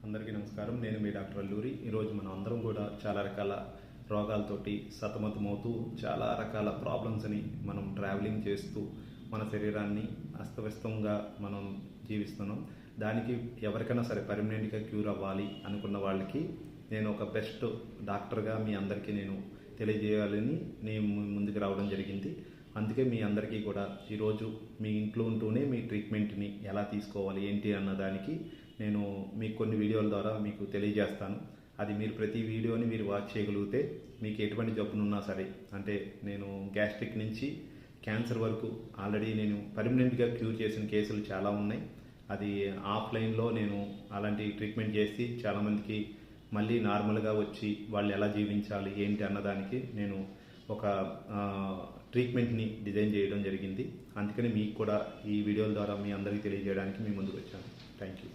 అందరికీ నమస్కారం. నేను మీ డాక్టర్ అల్లూరి. ఈరోజు మనం అందరం కూడా చాలా రకాల రోగాలతోటి సతమతమవుతూ చాలా రకాల ప్రాబ్లమ్స్ని మనం ట్రావెలింగ్ చేస్తూ మన శరీరాన్ని అస్తవ్యస్తంగా మనం జీవిస్తున్నాం. దానికి ఎవరికైనా సరే పర్మనెంట్గా క్యూర్ అవ్వాలి అనుకున్న వాళ్ళకి నేను ఒక బెస్ట్ డాక్టర్గా మీ అందరికీ నేను తెలియజేయాలని నేను ముందుకు రావడం జరిగింది. అందుకే మీ అందరికీ కూడా ఈరోజు మీ ఇంట్లో ఉంటూనే మీ ట్రీట్మెంట్ని ఎలా తీసుకోవాలి ఏంటి అన్నదానికి నేను మీకు కొన్ని వీడియోల ద్వారా మీకు తెలియజేస్తాను. అది మీరు ప్రతి వీడియోని మీరు వాచ్ చేయగలిగితే మీకు ఎటువంటి జబ్బునున్నా సరే, అంటే నేను గ్యాస్ట్రిక్ నుంచి క్యాన్సర్ వరకు ఆల్రెడీ నేను పర్మనెంట్గా క్యూర్ చేసిన కేసులు చాలా ఉన్నాయి. అది ఆఫ్లైన్లో నేను అలాంటి ట్రీట్మెంట్ చేసి చాలామందికి మళ్ళీ నార్మల్గా వచ్చి వాళ్ళు ఎలా జీవించాలి ఏంటి అన్నదానికి నేను ఒక ట్రీట్మెంట్ని డిజైన్ చేయడం జరిగింది. అందుకని మీకు కూడా ఈ వీడియోల ద్వారా మీ అందరికీ తెలియజేయడానికి మీ ముందుకు వచ్చాను. Thank you.